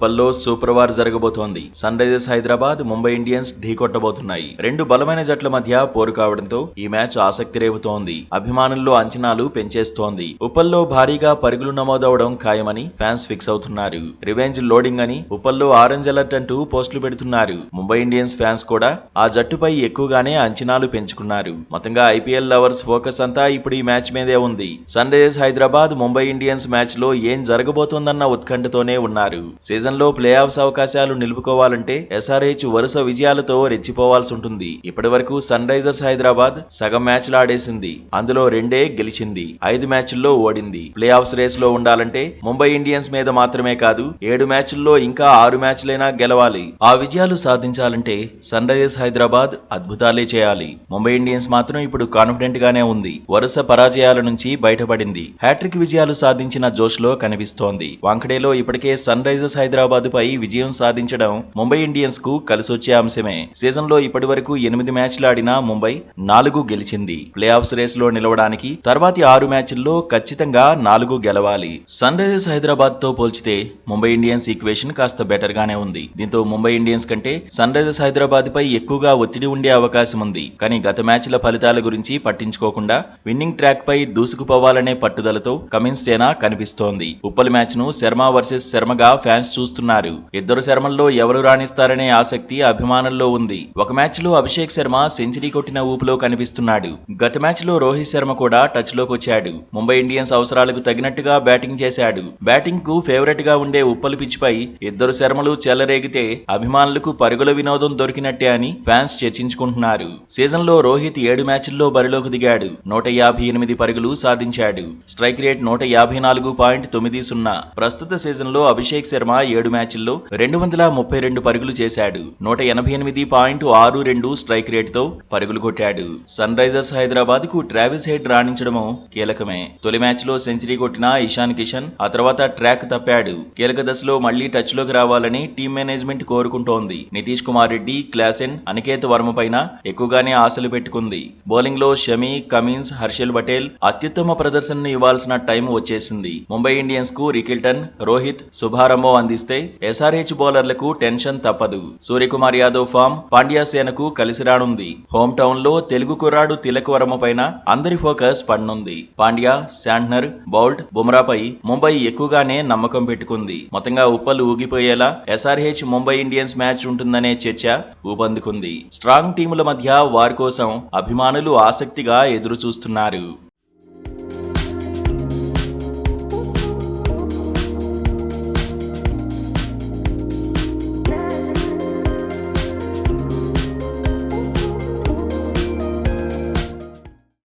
ఉప్పల్లో super war జరగబోతోంది. Sunrisers Hyderabad, Mumbai Indians ఢీకొట్టబోతున్నాయి. రెండు బలమైన జట్ల మధ్య పోరు కావడంతో ఈ మ్యాచ్ ఆసక్తి రేపుతోంది. అభిమానుల్లో అంచనాలు పెంచేస్తోంది. ఉప్పల్లో భారీగా పరుగులు నమోదవడం ఖాయమని ఫ్యాన్స్ ఫిక్స్ అవుతున్నారు. రివెంజ్ లోడింగ్ అని ఉప్పల్లో ఆరెంజ్ అలర్ట్ అంటూ పోస్టులు పెడుతున్నారు. ముంబై ఇండియన్స్ ఫ్యాన్స్ కూడా ఆ జట్టుపై ఎక్కువగానే అంచనాలు పెంచుకున్నారు. మొత్తంగా ఐపీఎల్ లవర్స్ ఫోకస్ అంతా ఇప్పుడు ఈ మ్యాచ్ మీదే ఉంది. Sunrisers Hyderabad, Mumbai Indians match లో ఏం జరగబోతోందన్న ఉత్కంఠతోనే ఉన్నారు. సీజన్ లో ప్లే ఆఫ్స్ అవకాశాలు నిలుపుకోవాలంటే ఎస్ఆర్హెచ్ వరుస విజయాలతో రెచ్చిపోవాల్సి ఉంటుంది. ఇప్పటి వరకు సన్ రైజర్స్ హైదరాబాద్ సగం మ్యాచ్లు ఆడేసింది. అందులో 2 గెలిచింది. 5 మ్యాచ్ల్లో ఓడింది. ప్లే ఆఫ్స్ రేస్ లో ఉండాలంటే ముంబై ఇండియన్స్ మీద మాత్రమే కాదు 7 మ్యాచ్ల్లో ఇంకా 6 మ్యాచ్లైనా గెలవాలి. ఆ విజయాలు సాధించాలంటే సన్ రైజర్స్ హైదరాబాద్ అద్భుతాలే చేయాలి. ముంబై ఇండియన్స్ మాత్రం ఇప్పుడు కాన్ఫిడెంట్ గానే ఉంది. వరుస పరాజయాల నుంచి బయటపడింది. హ్యాట్రిక్ విజయాలు సాధించిన జోష్ లో కనిపిస్తోంది. వాంఖడేలో ఇప్పటికే సన్ రైజర్స్ హైదరాబాద్ పై విజయం సాధించడం ముంబై ఇండియన్స్ కు కలిసొచ్చే అంశమే. సీజన్ లో ఇప్పటి వరకు 8 మ్యాచ్లు ఆడిన ముంబై 4 గెలిచింది. ప్లే ఆఫ్స్ రేస్ లో నిలవడానికి తర్వాతి 6 మ్యాచ్ల్లో ఖచ్చితంగా 4 గెలవాలి. సన్ రైజర్స్ హైదరాబాద్ తో పోల్చితే ముంబై ఇండియన్స్ ఈక్వేషన్ కాస్త బెటర్ గానే ఉంది. దీంతో ముంబై ఇండియన్స్ కంటే సన్ రైజర్స్ హైదరాబాద్ పై ఎక్కువగా ఒత్తిడి ఉండే అవకాశం ఉంది. కానీ గత మ్యాచ్ల ఫలితాల గురించి పట్టించుకోకుండా విన్నింగ్ ట్రాక్ పై దూసుకుపోవాలనే పట్టుదలతో కమిన్స్ సేన కనిపిస్తోంది. ఉప్పల్ మ్యాచ్ ను శర్మ వర్సెస్ శర్మగా ఫ్యాన్స్ చూస్తున్నారు. ఇద్దరు శర్మల్లో ఎవరు రాణిస్తారనే ఆసక్తి అభిమానుల్లో ఉంది. ఒక మ్యాచ్ లో అభిషేక్ శర్మ సెంచరీ కొట్టిన ఊపులో కనిపిస్తున్నాడు. గత మ్యాచ్ లో రోహిత్ శర్మ కూడా టచ్ లోకి వచ్చాడు. ముంబై ఇండియన్స్ అవసరాలకు తగినట్టుగా బ్యాటింగ్ చేశాడు. బ్యాటింగ్ కు ఫేవరెట్ గా ఉండే ఉప్పల్ పిచ్ పై ఇద్దరు శర్మలు చెలరేగితే అభిమానులకు పరుగుల వినోదం దొరికినట్టే అని ఫ్యాన్స్ చర్చించుకుంటున్నారు. సీజన్ లో రోహిత్ 7 మ్యాచ్ల్లో బరిలోకి దిగాడు. 158 పరుగులు సాధించాడు. Strike rate 154.90. ప్రస్తుత సీజన్ లో అభిషేక్ శర్మ 7 మ్యాచ్ల్లో 232 పరుగులు చేశాడు. 188.62 స్ట్రైక్ రేట్ తో పరుగులు కొట్టాడు. సన్ రైజర్స్ హైదరాబాద్ కు ట్రావిస్ హెడ్ రాణించడమో కీలకమే. తొలి మ్యాచ్ లో సెంచరీ కొట్టిన ఇషాన్ కిషన్ ఆ తర్వాత ట్రాక్ తప్పాడు. కీలక దశలో మళ్లీ టచ్ లోకి రావాలని టీం మేనేజ్మెంట్ కోరుకుంటోంది. నితీష్ కుమార్ రెడ్డి, క్లాసెన్, అనికేత్ వర్మ పైన ఎక్కువగానే ఆశలు పెట్టుకుంది. బౌలింగ్ లో షమి, కమిన్స్, హర్షల్ పటేల్ అత్యుత్తమ ప్రదర్శనను ఇవ్వాల్సిన టైం వచ్చేసింది. ముంబై ఇండియన్స్ కు రికిల్టన్, రోహిత్ శుభారంభం అందిస్తే ఎస్ఆర్హెచ్ బౌలర్లకు టెన్షన్ తప్పదు. సూర్యకుమార్ యాదవ్ ఫామ్ పాండ్యా సేనకు కలిసి రానుంది. హోమ్ టౌన్ లో తెలుగు కుర్రాడు తిలక్ వర్మ పైన అందరి ఫోకస్ పడనుంది. పాండ్యా, శాంట్నర్, బౌల్ట్, బుమ్రాపై ముంబై ఎక్కువగానే నమ్మకం పెట్టుకుంది. మొత్తంగా ఉప్పల్ ఊగిపోయేలా ఎస్ఆర్హెచ్ ముంబై ఇండియన్స్ మ్యాచ్ ఉంటుందనే చర్చ ఊపందుకుంది. స్ట్రాంగ్ టీముల మధ్య వారి కోసం అభిమానులు ఆసక్తిగా ఎదురు చూస్తున్నారు.